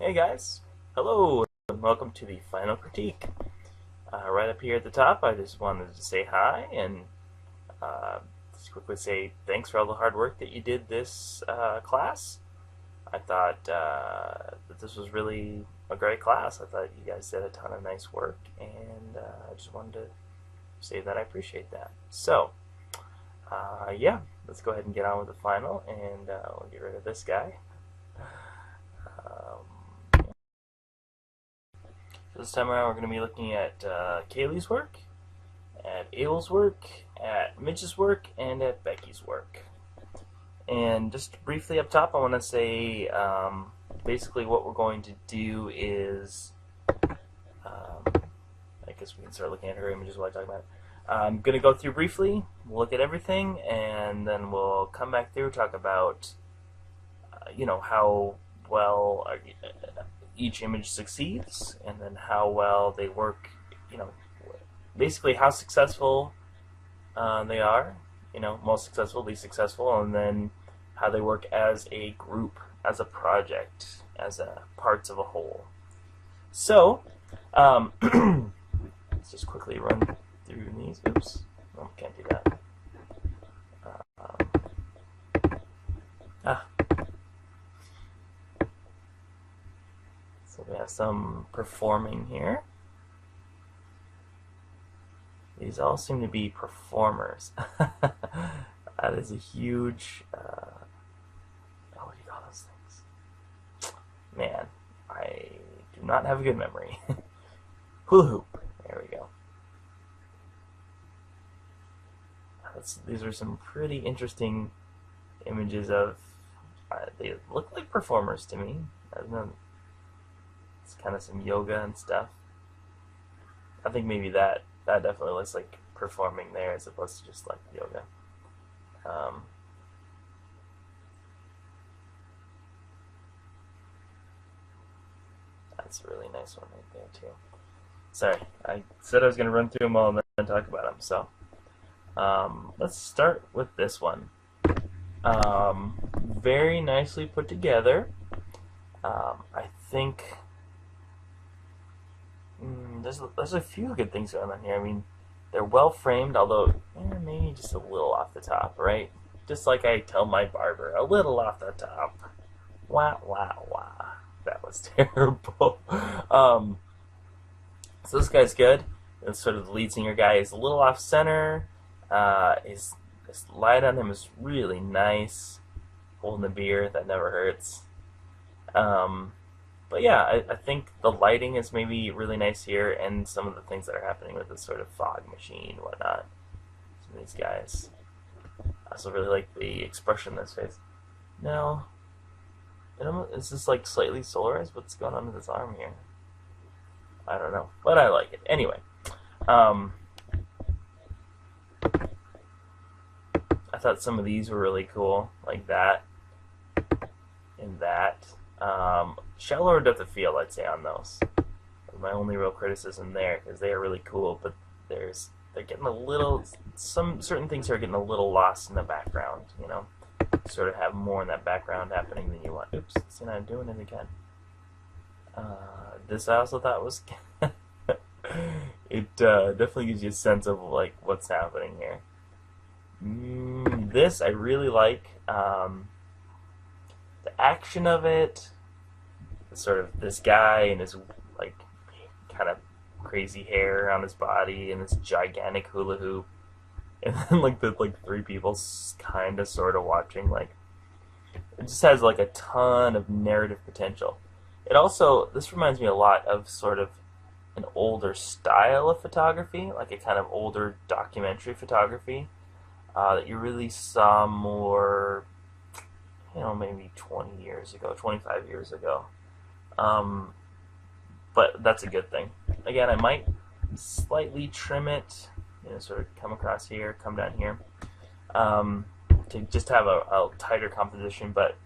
Hey guys, hello, and welcome to the final critique. Right up here at the top, I just wanted to say hi and just quickly say thanks for all the hard work that you did this class. I thought that this was really a great class. I thought you guys did a ton of nice work, and I just wanted to say that I appreciate that. So, yeah, let's go ahead and get on with the final, and we'll get rid of this guy. This time around, we're going to be looking at Kaylee's work, at Abel's work, at Mitch's work, and at Becky's work. And just briefly up top, I want to say basically what we're going to do is, I guess we can start looking at her images while I talk about it. I'm going to go through briefly, we'll look at everything, and then we'll come back through, talk about, how well each image succeeds, and then how well they work, basically how successful they are, most successful, least successful, and then how they work as a group, as a project, as parts of a whole. So, let's just quickly run through these. Oops, no, can't do that. So we have some performing here. These all seem to be performers. That is a huge, what do you call those things? Man, I do not have a good memory. Hula hoop, there we go. These are some pretty interesting images of, they look like performers to me. I don't know. It's kind of some yoga and stuff. I think maybe that definitely looks like performing there as opposed to just like yoga. That's a really nice one right there too. Sorry, I said I was going to run through them all and then talk about them. So let's start with this one. Very nicely put together. I think there's a few good things going on here. I mean, they're well framed, although maybe just a little off the top, right? Just like I tell my barber, a little off the top. Wah wah wah. That was terrible. So this guy's good. It's sort of the lead singer guy is a little off center. His light on him is really nice. Holding the beer, that never hurts. But yeah, I think the lighting is maybe really nice here, and some of the things that are happening with this sort of fog machine and whatnot. Some of these guys. I also really like the expression in this face. Now, is this like slightly solarized? What's going on with this arm here? I don't know, but I like it. Anyway, I thought some of these were really cool, like that and that. Shallower depth of field, I'd say, on those. My only real criticism there, because they are really cool, but they're getting a little, some certain things are getting a little lost in the background, sort of have more in that background happening than you want. Oops, see, I'm doing it again. This I also thought was, it definitely gives you a sense of like what's happening here. This I really like. The action of it, sort of this guy and his like kind of crazy hair on his body and this gigantic hula hoop, and then like the three people kind of sort of watching. Like, it just has like a ton of narrative potential. It also, this reminds me a lot of sort of an older style of photography, like a kind of older documentary photography that you really saw more, maybe 20 years ago, 25 years ago. But that's a good thing. Again, I might slightly trim it, sort of come across here, come down here, to just have a tighter composition. But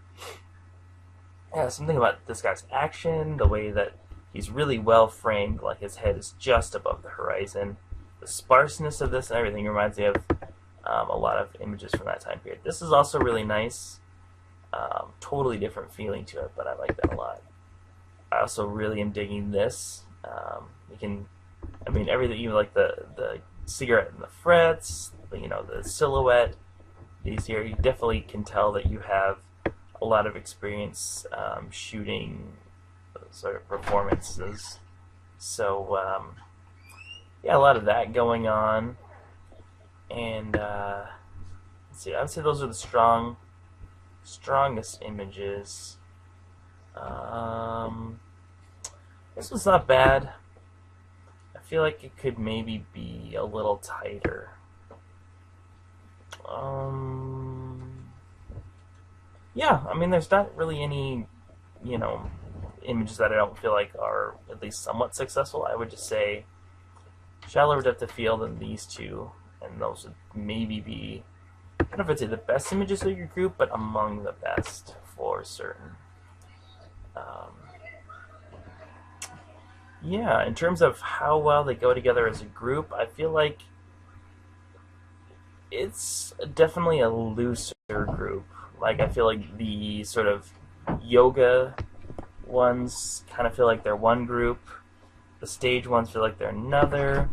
yeah, something about this guy's action, the way that he's really well framed, like his head is just above the horizon. The sparseness of this and everything reminds me of a lot of images from that time period. This is also really nice. Totally different feeling to it, but I like that a lot. also really am digging this. You can, I mean, everything, even like the cigarette and the frets, the silhouette. These here, you definitely can tell that you have a lot of experience shooting sort of performances. So yeah, a lot of that going on. And let's see, I would say those are the strongest images. This one's not bad. I feel like it could maybe be a little tighter. Yeah, I mean, there's not really any, images that I don't feel like are at least somewhat successful. I would just say shallower depth of field than these two, and those would maybe be, I don't know if I'd say the best images of your group, but among the best for certain. Yeah, in terms of how well they go together as a group, I feel like it's definitely a looser group. Like, I feel like the sort of yoga ones kind of feel like they're one group. The stage ones feel like they're another.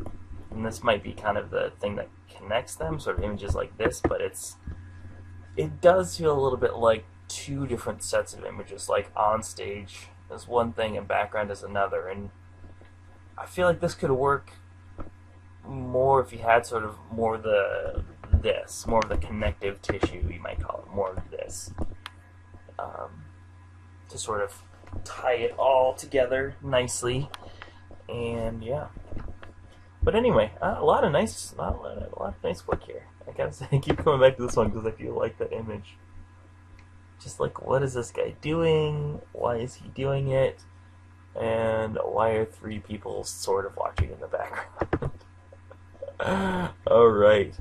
And this might be kind of the thing that connects them, sort of images like this, but it does feel a little bit like two different sets of images. Like, on stage is one thing and background is another. And I feel like this could work more if you had sort of more of the connective tissue, you might call it, more of this, to sort of tie it all together nicely. And yeah, but anyway, a lot of nice work here. I gotta say, I keep coming back to this one because I feel like the image. Just like, what is this guy doing? Why is he doing it? And why are three people sort of watching in the background? All right.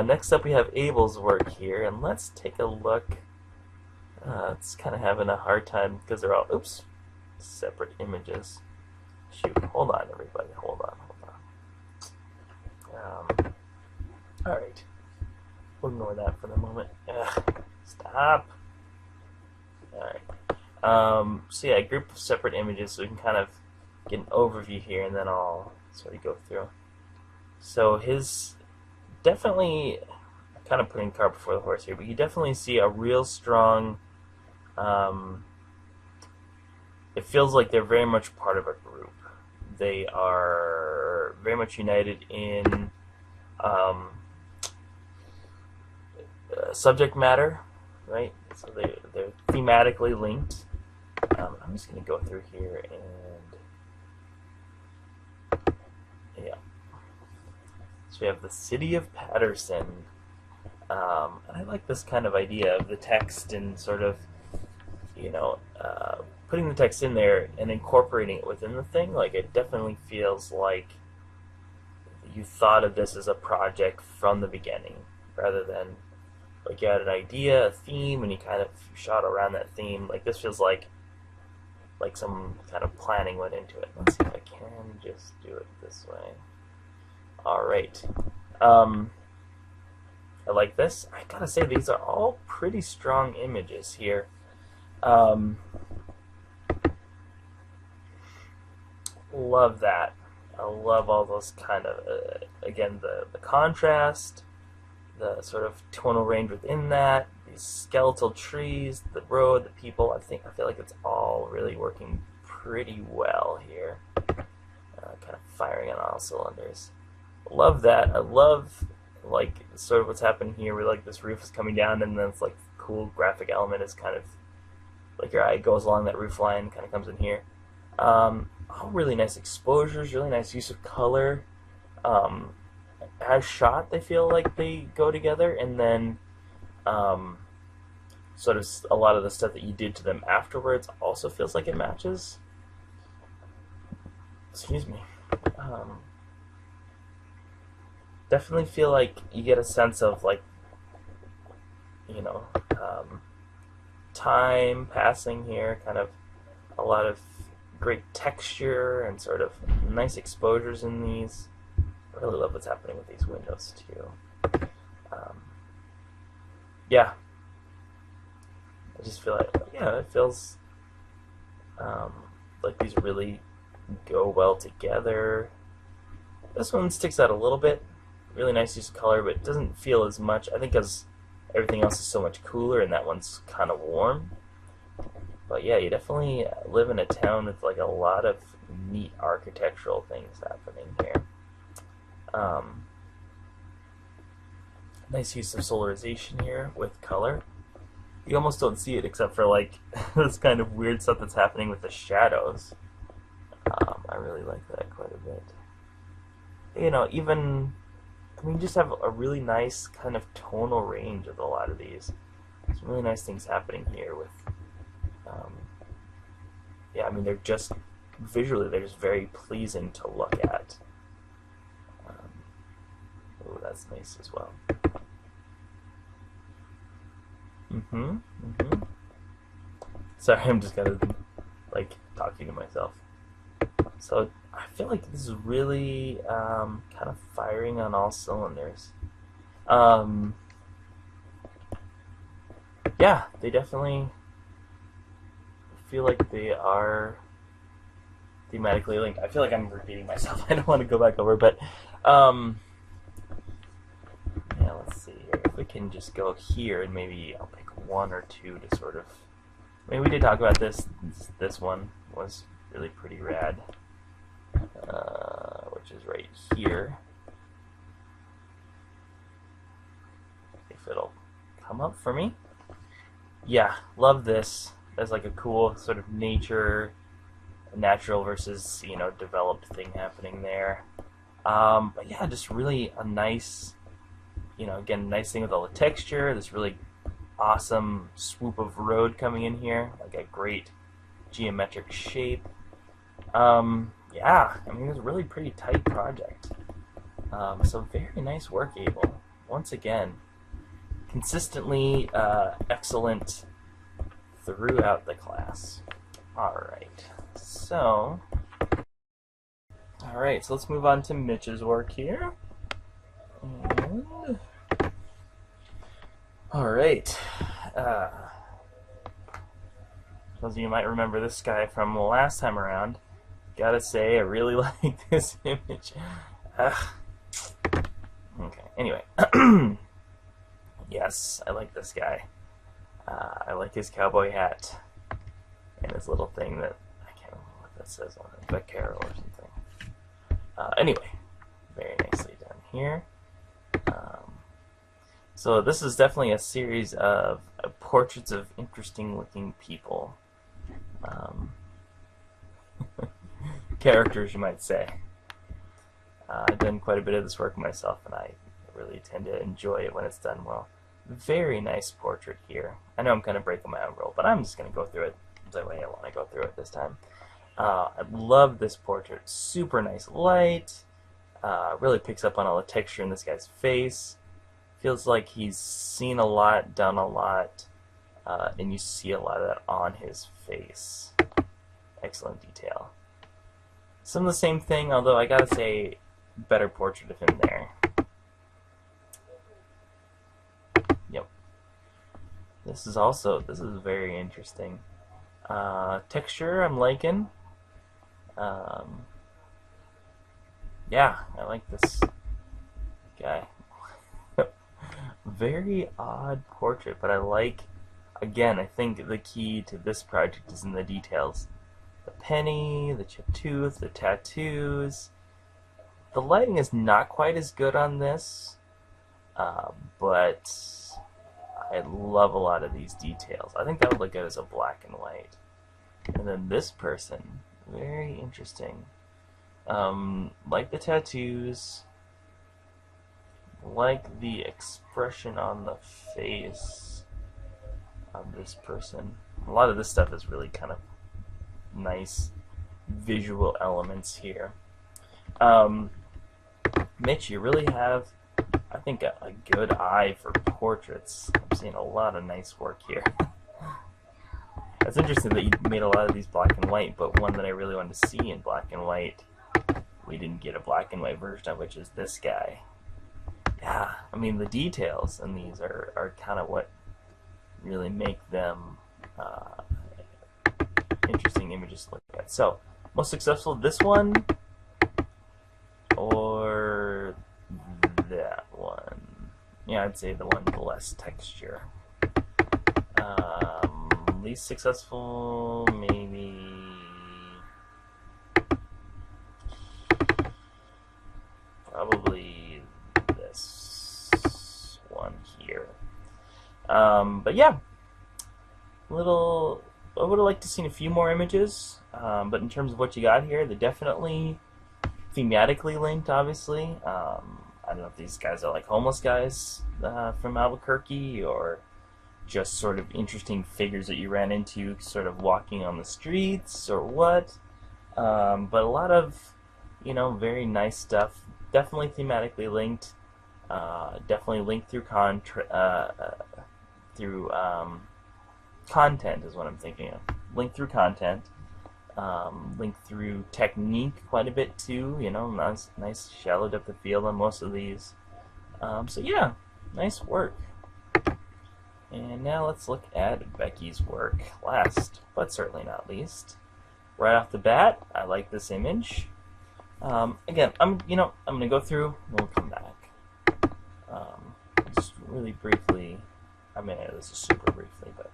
Next up, we have Abel's work here, and let's take a look. It's kind of having a hard time because they're all, separate images. Shoot, hold on, everybody, hold on. All right, we'll ignore that for the moment. Stop. All right. So yeah, a group of separate images, so we can kind of get an overview here, and then I'll sort of go through. So his definitely, kind of putting cart before the horse here, but you definitely see a real strong, it feels like they're very much part of a group. They are very much united in subject matter, right? So they're thematically linked. I'm just going to go through here and, yeah. So we have the city of Patterson. And I like this kind of idea of the text and sort of, putting the text in there and incorporating it within the thing. Like, it definitely feels like you thought of this as a project from the beginning, rather than like you had an idea, a theme, and you kind of shot around that theme. Like, this feels like some kind of planning went into it. Let's see if I can just do it this way. All right. I like this. I gotta say, these are all pretty strong images here. Love that. I love all those kind of, again, the contrast, the sort of tonal range within that, these skeletal trees, the road, the people. I feel like it's all really working pretty well here. Kind of firing on all cylinders. Love that. I love, like, sort of what's happening here where, like, this roof is coming down, and then it's like cool graphic element is kind of like your eye goes along that roof line, kind of comes in here. All really nice exposures, really nice use of color. As shot, they feel like they go together, and then sort of a lot of the stuff that you did to them afterwards also feels like it matches. Excuse me. Definitely feel like you get a sense of, like, time passing here, kind of a lot of great texture and sort of nice exposures in these. I really love what's happening with these windows too. Yeah, I just feel like, it feels like these really go well together. This one sticks out a little bit. Really nice use of color, but it doesn't feel as much. I think because everything else is so much cooler, and that one's kind of warm. But yeah, you definitely live in a town with like a lot of neat architectural things happening here. Nice use of solarization here with color. You almost don't see it except for like this kind of weird stuff that's happening with the shadows. I really like that quite a bit. You know, even, I mean, just have a really nice kind of tonal range with a lot of these. Some really nice things happening here with, yeah, I mean, they're just, visually, they're just very pleasing to look at. Oh, that's nice as well. Sorry, I'm just kind of, like, talking to myself. So, I feel like this is really kind of firing on all cylinders. Yeah, they definitely feel like they are thematically linked. I feel like I'm repeating myself. I don't want to go back over, but yeah, let's see here. If we can just go here, and maybe I'll pick one or two to sort of. I mean, we did talk about this. This one was really pretty rad, which is right here. If it'll come up for me. Yeah, love this. There's like a cool sort of natural versus, you know, developed thing happening there. But yeah, just really a nice, you know, again, nice thing with all the texture. This really awesome swoop of road coming in here, like a great geometric shape. Yeah, I mean, it's a really pretty tight project. So very nice work, Abel. Once again, consistently excellent throughout the class. Alright, so let's move on to Mitch's work here. Alright. Those of you might remember this guy from the last time around. Gotta say, I really like this image. Okay, anyway. Yes, I like this guy. I like his cowboy hat and his little thing that, I can't remember what that says on it, but Carol or something. Anyway, very nicely done here. So this is definitely a series of portraits of interesting looking people. Characters, you might say. I've done quite a bit of this work myself, and I really tend to enjoy it when it's done well. Very nice portrait here. I know I'm kind of breaking my own rule, but I'm just going to go through it the way I want to go through it this time. I love this portrait. Super nice light. Really picks up on all the texture in this guy's face. Feels like he's seen a lot, done a lot, and you see a lot of that on his face. Excellent detail. Some of the same thing, although I gotta say, better portrait of him there. Yep. This is very interesting. Texture, I'm liking. Yeah, I like this guy. Very odd portrait, but I like, again, I think the key to this project is in the details. The penny, the chipped tooth, the tattoos. The lighting is not quite as good on this, but I love a lot of these details. I think that would look good as a black and white. And then this person, very interesting. Like the tattoos, like the expression on the face of this person. A lot of this stuff is really kind of nice visual elements here. Mitch, you really have, I think, a good eye for portraits. I'm seeing a lot of nice work here. It's interesting that you made a lot of these black and white, but one that I really wanted to see in black and white, we didn't get a black and white version of, which is this guy. Yeah, I mean, the details in these are kind of what really make them interesting images to look at. So, most successful, this one or that one? Yeah, I'd say the one with less texture. Least successful, maybe probably this one here. But yeah, I would have liked to seen a few more images, but in terms of what you got here, they're definitely thematically linked, obviously. I don't know if these guys are like homeless guys from Albuquerque, or just sort of interesting figures that you ran into sort of walking on the streets, or what. But a lot of, very nice stuff. Definitely thematically linked. Definitely linked through content is what I'm thinking of. Linked through content. Linked through technique quite a bit too. Nice shallow depth of field on most of these. So yeah, nice work. And now let's look at Becky's work. Last, but certainly not least, right off the bat, I like this image. Again, I'm gonna go through. We'll come back. Just really briefly. I mean, this is super briefly, but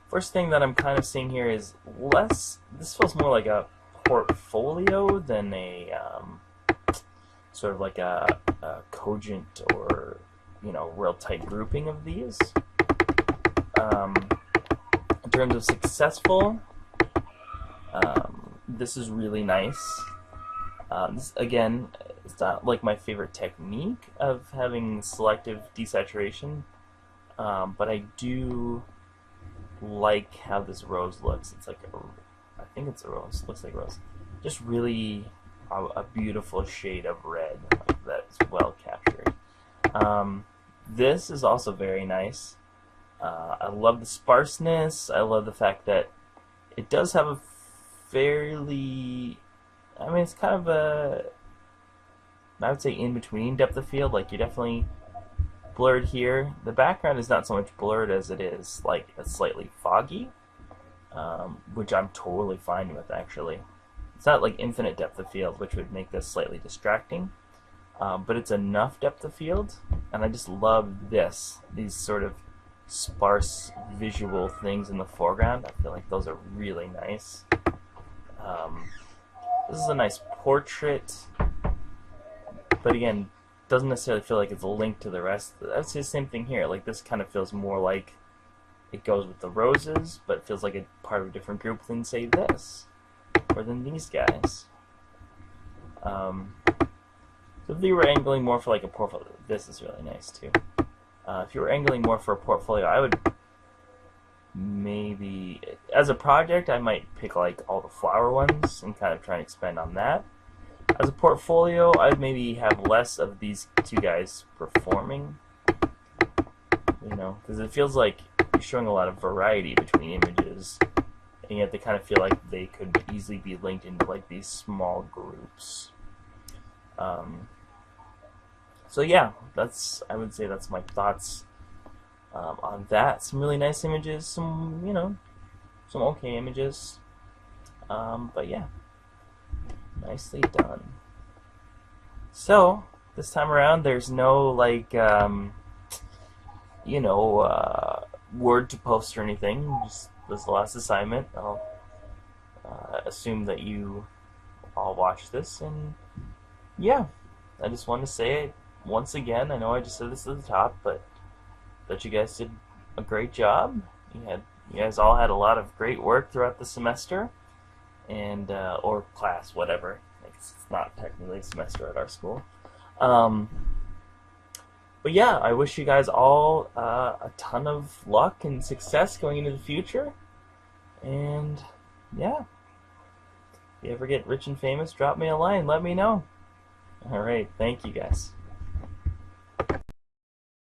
first thing that I'm kind of seeing here is less. This feels more like a portfolio than a sort of like a cogent or real tight grouping of these. In terms of successful, this is really nice. This, again, it's not like my favorite technique of having selective desaturation, but I do like how this rose looks. It's like I think it's a rose. Looks like a rose. Just really a beautiful shade of red that's well captured. This is also very nice. I love the sparseness. I love the fact that it does have a fairly, it's kind of I would say in between depth of field. Like, you're definitely blurred here. The background is not so much blurred as it is like a slightly foggy, which I'm totally fine with, actually. It's not like infinite depth of field, which would make this slightly distracting. But it's enough depth of field, and I just love these sort of sparse visual things in the foreground. I feel like those are really nice. This is a nice portrait, but again, doesn't necessarily feel like it's a link to the rest. I would say the same thing here. Like, this kind of feels more like it goes with the roses, but it feels like a part of a different group than, say, this, or than these guys. So if you were angling more for like a portfolio, this is really nice too. If you were angling more for a portfolio, I would maybe, as a project, I might pick like all the flower ones and kind of try and expand on that. As a portfolio, I'd maybe have less of these two guys performing, because it feels like you're showing a lot of variety between images, and yet they kind of feel like they could easily be linked into like these small groups. So yeah, I would say that's my thoughts on that. Some really nice images, some okay images, but yeah, nicely done. So this time around, there's no like word to post or anything. Just this last assignment. I'll assume that you all watch this, and yeah, I just wanted to say it once again. I know I just said this at the top, but that you guys did a great job. You guys all had a lot of great work throughout the semester, and or class, whatever. It's not technically a semester at our school. But yeah, I wish you guys all a ton of luck and success going into the future. And yeah, if you ever get rich and famous, drop me a line. Let me know. All right, thank you guys.